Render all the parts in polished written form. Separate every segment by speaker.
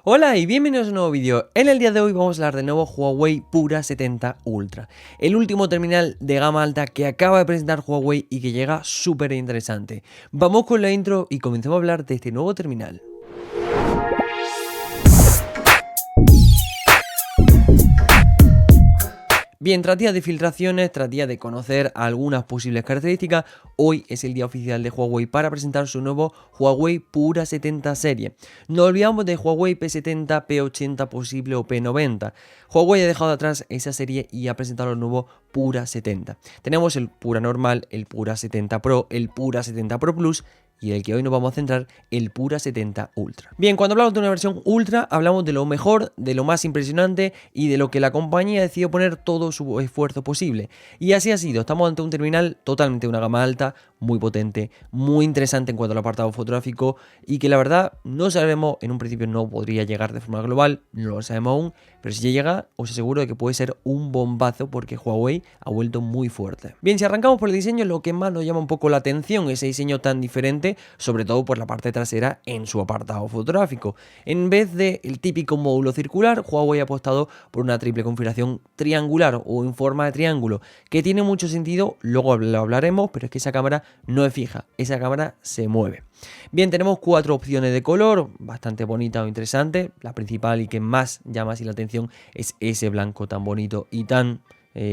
Speaker 1: Hola y bienvenidos a un nuevo vídeo. En el día de hoy vamos a hablar del nuevo Huawei Pura 70 Ultra, el último terminal de gama alta que acaba de presentar Huawei y que llega súper interesante. Vamos con la intro y comencemos a hablar de este nuevo terminal. Bien, tras días de filtraciones, tras días de conocer algunas posibles características, hoy es el día oficial de Huawei para presentar su nuevo Huawei Pura 70 serie. No olvidamos de Huawei P70, P80 posible o P90. Huawei ha dejado atrás esa serie y ha presentado el nuevo Pura 70. Tenemos el Pura normal, el Pura 70 Pro, el Pura 70 Pro Plus y el que hoy nos vamos a centrar, el Pura 70 Ultra. Bien, cuando hablamos de una versión Ultra, hablamos de lo mejor, de lo más impresionante y de lo que la compañía decidió poner todo su esfuerzo posible. Y así ha sido, estamos ante un terminal totalmente de una gama alta, muy potente, muy interesante en cuanto al apartado fotográfico y que la verdad no sabemos, en un principio no podría llegar de forma global, no lo sabemos aún, pero si ya llega, os aseguro de que puede ser un bombazo porque Huawei ha vuelto muy fuerte. Bien, si arrancamos por el diseño, lo que más nos llama un poco la atención, ese diseño tan diferente, sobre todo por la parte trasera en su apartado fotográfico. En vez del típico módulo circular, Huawei ha apostado por una triple configuración triangular o en forma de triángulo, que tiene mucho sentido, luego lo hablaremos, pero es que esa cámara no es fija, esa cámara se mueve. Bien, tenemos 4 opciones de color, bastante bonita o interesante. La principal y que más llama así la atención es ese blanco tan bonito y tan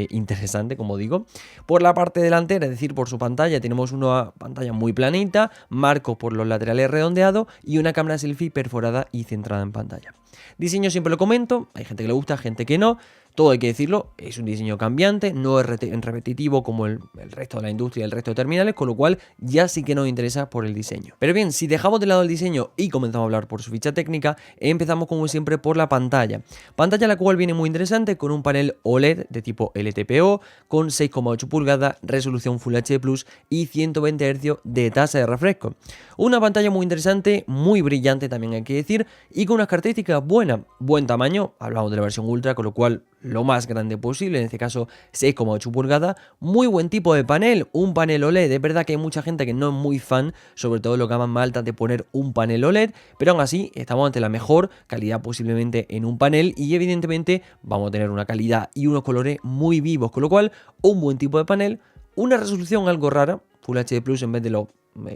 Speaker 1: interesante, como digo. Por la parte delantera, es decir, por su pantalla, tenemos una pantalla muy planita, marcos por los laterales redondeados y una cámara selfie perforada y centrada en pantalla. Diseño siempre lo comento, hay gente que le gusta, gente que no. Todo hay que decirlo, es un diseño cambiante, no es repetitivo como el resto de la industria y el resto de terminales, con lo cual ya sí que nos interesa por el diseño. Pero bien, si dejamos de lado el diseño y comenzamos a hablar por su ficha técnica, empezamos como siempre por la pantalla. Pantalla la cual viene muy interesante con un panel OLED de tipo LTPO, con 6,8 pulgadas, resolución Full HD Plus y 120 Hz de tasa de refresco. Una pantalla muy interesante, muy brillante también hay que decir, y con unas características buenas. Buen tamaño, hablamos de la versión Ultra, con lo cual lo más grande posible, en este caso 6,8 pulgadas, muy buen tipo de panel, un panel OLED. Es verdad que hay mucha gente que no es muy fan, sobre todo los gamas más altas, de poner un panel OLED, pero aún así estamos ante la mejor calidad posiblemente en un panel y evidentemente vamos a tener una calidad y unos colores muy vivos, con lo cual un buen tipo de panel, una resolución algo rara, Full HD Plus en vez de los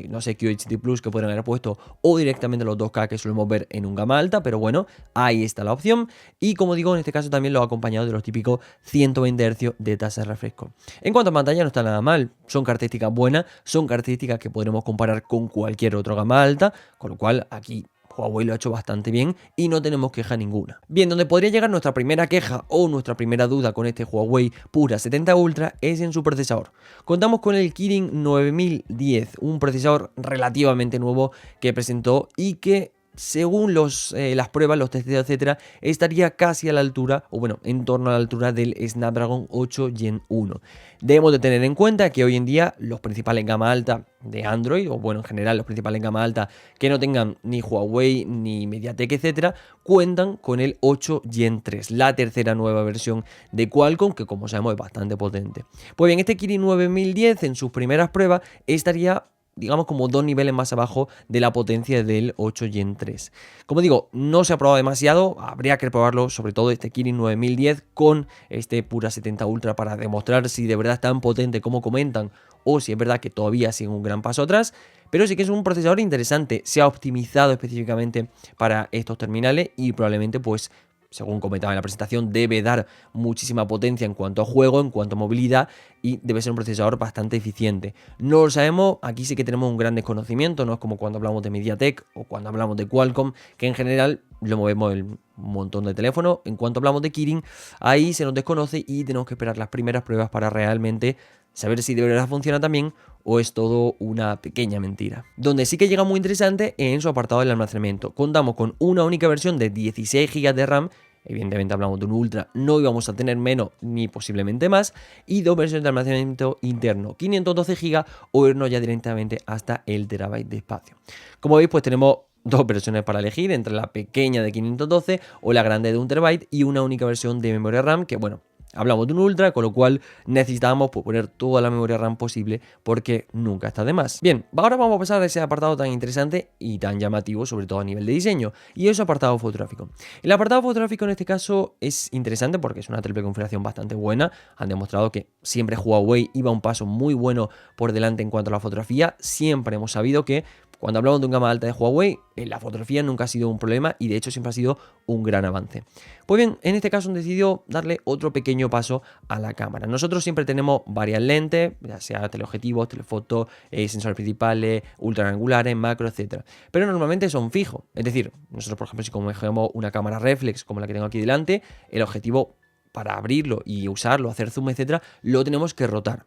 Speaker 1: no sé, QHD Plus que podrían haber puesto o directamente los 2K que solemos ver en un gama alta, pero bueno, ahí está la opción y como digo, en este caso también lo ha acompañado de los típicos 120 Hz de tasa de refresco. En cuanto a pantalla no está nada mal, son características buenas, son características que podremos comparar con cualquier otro gama alta, con lo cual aquí Huawei lo ha hecho bastante bien y no tenemos queja ninguna. Bien, donde podría llegar nuestra primera queja o nuestra primera duda con este Huawei Pura 70 Ultra es en su procesador. Contamos con el Kirin 9010, un procesador relativamente nuevo que presentó y que según las pruebas, los testeos, etcétera, estaría casi a la altura, o bueno, en torno a la altura del Snapdragon 8 Gen 1. Debemos de tener en cuenta que hoy en día los principales en gama alta de Android, o bueno, en general los principales en gama alta que no tengan ni Huawei, ni MediaTek, etcétera, cuentan con el 8 Gen 3, la tercera nueva versión de Qualcomm, que como sabemos es bastante potente. Pues bien, este Kirin 9010 en sus primeras pruebas estaría, digamos, como 2 niveles más abajo de la potencia del 8 Gen 3. Como digo, no se ha probado demasiado, habría que probarlo, sobre todo este Kirin 9010 con este Pura 70 Ultra para demostrar si de verdad es tan potente como comentan o si es verdad que todavía sigue un gran paso atrás. Pero sí que es un procesador interesante, se ha optimizado específicamente para estos terminales y probablemente pues, según comentaba en la presentación, debe dar muchísima potencia en cuanto a juego, en cuanto a movilidad y debe ser un procesador bastante eficiente. No lo sabemos, aquí sí que tenemos un gran desconocimiento, no es como cuando hablamos de MediaTek o cuando hablamos de Qualcomm, que en general lo movemos en un montón de teléfonos. En cuanto hablamos de Kirin, ahí se nos desconoce y tenemos que esperar las primeras pruebas para realmente saber si de verdad funciona también o es todo una pequeña mentira. Donde sí que llega muy interesante en su apartado del almacenamiento. Contamos con una única versión de 16 GB de RAM, evidentemente hablamos de un Ultra, no íbamos a tener menos ni posiblemente más, y 2 versiones de almacenamiento interno, 512 GB o irnos ya directamente hasta el terabyte de espacio. Como veis, pues tenemos 2 versiones para elegir, entre la pequeña de 512 o la grande de 1 TB y una única versión de memoria RAM que, bueno, hablamos de un Ultra, con lo cual necesitamos pues, poner toda la memoria RAM posible porque nunca está de más. Bien, ahora vamos a pasar a ese apartado tan interesante y tan llamativo, sobre todo a nivel de diseño, y es apartado fotográfico. El apartado fotográfico en este caso es interesante porque es una triple configuración bastante buena. Han demostrado que siempre Huawei iba un paso muy bueno por delante en cuanto a la fotografía. Siempre hemos sabido que cuando hablamos de un gama alta de Huawei, la fotografía nunca ha sido un problema y de hecho siempre ha sido un gran avance. Pues bien, en este caso han decidido darle otro pequeño paso a la cámara. Nosotros siempre tenemos varias lentes, ya sea teleobjetivos, telefoto, sensores principales, ultraangulares, macro, etc. Pero normalmente son fijos. Es decir, nosotros por ejemplo si cogemos una cámara reflex como la que tengo aquí delante, el objetivo para abrirlo y usarlo, hacer zoom, etc., lo tenemos que rotar.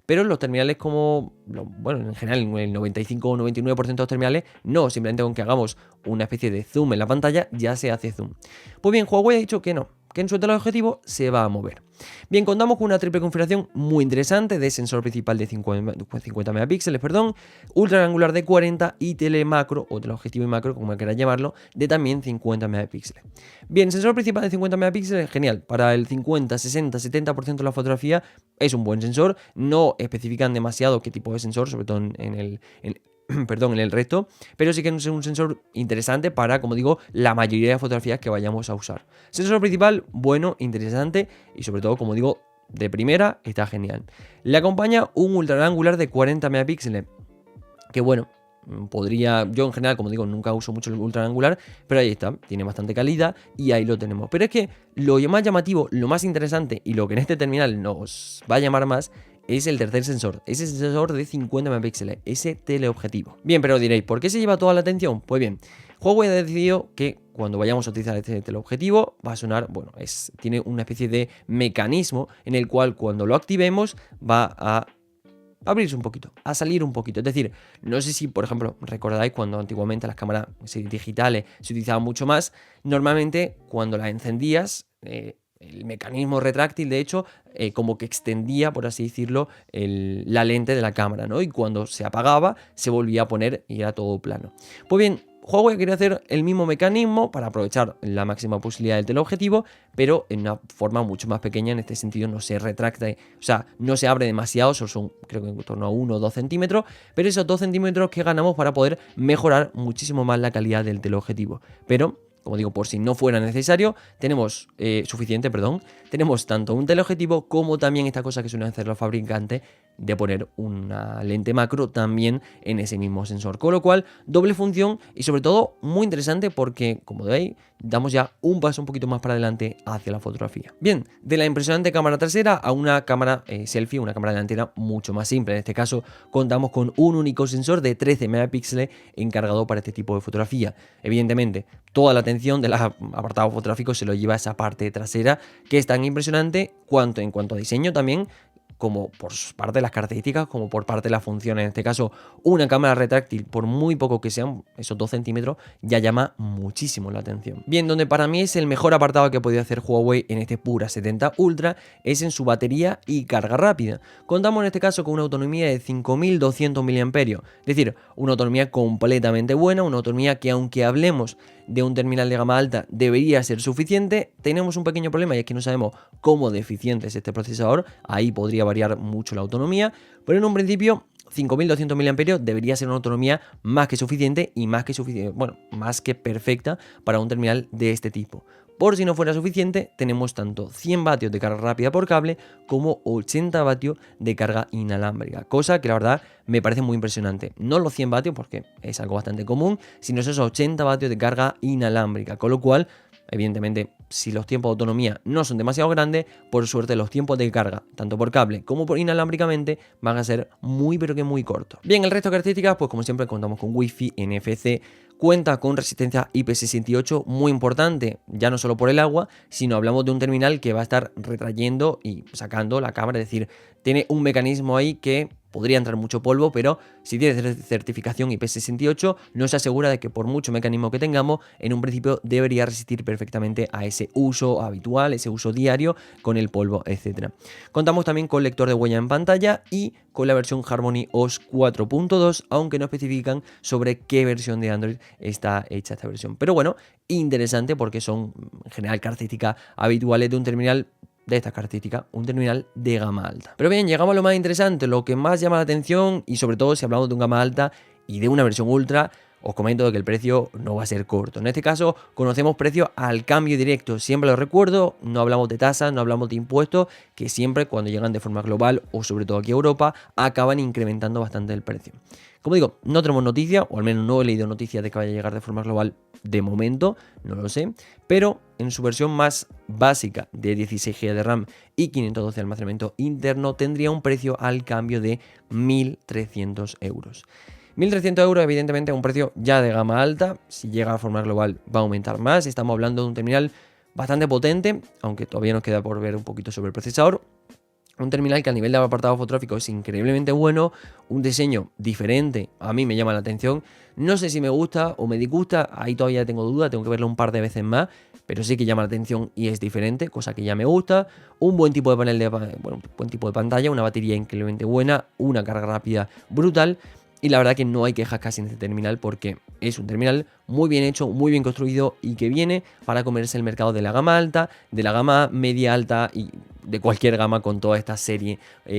Speaker 1: Pero en los terminales bueno, en general el 95 o 99% de los terminales no, simplemente con que hagamos una especie de zoom en la pantalla ya se hace zoom. Pues bien, Huawei ha dicho que no, que en su teleobjetivo se va a mover. Bien, contamos con una triple configuración muy interesante de sensor principal de 50 megapíxeles, ultra angular de 40 y telemacro o teleobjetivo y macro, como quieras llamarlo, de también 50 megapíxeles. Bien, sensor principal de 50 megapíxeles, genial. Para el 50, 60, 70% de la fotografía es un buen sensor. No especifican demasiado qué tipo de sensor, sobre todo en el resto, pero sí que es un sensor interesante para, como digo, la mayoría de fotografías que vayamos a usar. Sensor principal, bueno, interesante y sobre todo, como digo, de primera está genial. Le acompaña un ultra gran angular de 40 megapíxeles, que bueno, yo en general, como digo, nunca uso mucho el ultra angular, pero ahí está, tiene bastante calidad y ahí lo tenemos. Pero es que lo más llamativo, lo más interesante y lo que en este terminal nos va a llamar más es el tercer sensor, ese sensor de 50 megapíxeles, ese teleobjetivo. Bien, pero diréis, ¿por qué se lleva toda la atención? Pues bien, Huawei ha decidido que cuando vayamos a utilizar este teleobjetivo va a sonar, bueno, tiene una especie de mecanismo en el cual cuando lo activemos va a abrirse un poquito, a salir un poquito. Es decir, no sé si, por ejemplo, recordáis cuando antiguamente las cámaras digitales se utilizaban mucho más, normalmente cuando las encendías, el mecanismo retráctil, de hecho, como que extendía, por así decirlo, la lente de la cámara, ¿no? Y cuando se apagaba, se volvía a poner y era todo plano. Pues bien, Huawei quería hacer el mismo mecanismo para aprovechar la máxima posibilidad del teleobjetivo, pero en una forma mucho más pequeña. En este sentido no se retracta, o sea, no se abre demasiado, solo son creo que en torno a 1 o 2 centímetros, pero esos 2 centímetros que ganamos para poder mejorar muchísimo más la calidad del teleobjetivo. Pero como digo, por si no fuera necesario, tenemos tenemos tanto un teleobjetivo como también esta cosa que suelen hacer los fabricantes de poner una lente macro también en ese mismo sensor. Con lo cual, doble función y sobre todo muy interesante porque, como veis, damos ya un paso un poquito más para adelante hacia la fotografía. Bien, de la impresionante cámara trasera a una cámara selfie, una cámara delantera mucho más simple. En este caso, contamos con un único sensor de 13 megapíxeles encargado para este tipo de fotografía. Evidentemente, toda la atención del apartado fotográfico se lo lleva a esa parte trasera que es tan impresionante en cuanto a diseño también, como por parte de las características, como por parte de las funciones. En este caso, una cámara retráctil, por muy poco que sean, esos 2 centímetros, ya llama muchísimo la atención. Bien, donde para mí es el mejor apartado que ha podido hacer Huawei en este Pura 70 Ultra, es en su batería y carga rápida. Contamos en este caso con una autonomía de 5200 mAh, es decir, una autonomía completamente buena, una autonomía que aunque hablemos de un terminal de gama alta debería ser suficiente. Tenemos un pequeño problema y es que no sabemos cómo de eficiente es este procesador, ahí podría variar mucho la autonomía, pero en un principio 5200 mAh debería ser una autonomía más que suficiente y más que perfecta para un terminal de este tipo. Por si no fuera suficiente, tenemos tanto 100 vatios de carga rápida por cable como 80 vatios de carga inalámbrica, cosa que la verdad me parece muy impresionante. No los 100 vatios porque es algo bastante común, sino esos 80 vatios de carga inalámbrica, con lo cual, evidentemente, si los tiempos de autonomía no son demasiado grandes, por suerte los tiempos de carga, tanto por cable como por inalámbricamente, van a ser muy pero que muy cortos. Bien, el resto de características, pues como siempre contamos con Wi-Fi, NFC, cuenta con resistencia IP68 muy importante, ya no solo por el agua, sino hablamos de un terminal que va a estar retrayendo y sacando la cámara, es decir, tiene un mecanismo ahí que podría entrar mucho polvo, pero si tiene certificación IP68 nos asegura de que por mucho mecanismo que tengamos, en un principio debería resistir perfectamente a ese uso habitual, ese uso diario con el polvo, etc. Contamos también con lector de huella en pantalla y con la versión Harmony OS 4.2, aunque no especifican sobre qué versión de Android está hecha esta versión. Pero bueno, interesante porque son en general características habituales de un terminal de estas características, un terminal de gama alta. Pero bien, llegamos a lo más interesante, lo que más llama la atención, y sobre todo si hablamos de un gama alta y de una versión ultra, os comento que el precio no va a ser corto. En este caso, conocemos precios al cambio directo. Siempre lo recuerdo, no hablamos de tasas, no hablamos de impuestos, que siempre cuando llegan de forma global, o sobre todo aquí a Europa, acaban incrementando bastante el precio. Como digo, no tenemos noticias, o al menos no he leído noticias de que vaya a llegar de forma global de momento, no lo sé, pero en su versión más básica de 16 GB de RAM y 512 de almacenamiento interno tendría un precio al cambio de 1.300 euros. 1.300 euros, evidentemente, es un precio ya de gama alta. Si llega a forma global, va a aumentar más. Estamos hablando de un terminal bastante potente, aunque todavía nos queda por ver un poquito sobre el procesador. Un terminal que a nivel de apartado fotográfico es increíblemente bueno, un diseño diferente, a mí me llama la atención. No sé si me gusta o me disgusta, ahí todavía tengo duda, tengo que verlo un par de veces más, pero sí que llama la atención y es diferente, cosa que ya me gusta. Un buen tipo de panel buen tipo de pantalla, una batería increíblemente buena, una carga rápida brutal. Y la verdad que no hay quejas casi en este terminal porque es un terminal muy bien hecho, muy bien construido y que viene para comerse el mercado de la gama alta, de la gama media alta y de cualquier gama con toda esta serie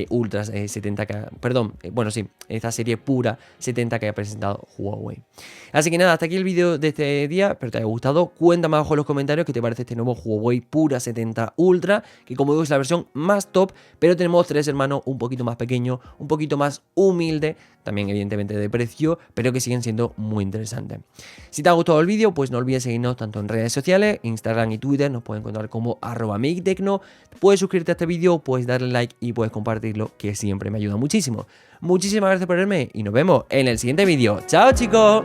Speaker 1: Ultra 70K, perdón, esta serie pura 70 que ha presentado Huawei. Así que nada, hasta aquí el vídeo de este día, espero te haya gustado. Cuéntame abajo en los comentarios qué te parece este nuevo Huawei Pura 70 Ultra, que como digo es la versión más top, pero tenemos tres hermanos un poquito más pequeños, un poquito más humilde, también evidentemente de precio, pero que siguen siendo muy interesantes. Si te ha gustado el vídeo, pues no olvides seguirnos tanto en redes sociales, Instagram y Twitter, nos pueden encontrar como @migtecno. Puedes suscribirte a este vídeo, puedes darle like y puedes compartirlo, que siempre me ayuda muchísimo. Muchísimas gracias por verme y nos vemos en el siguiente vídeo. ¡Chao, chicos!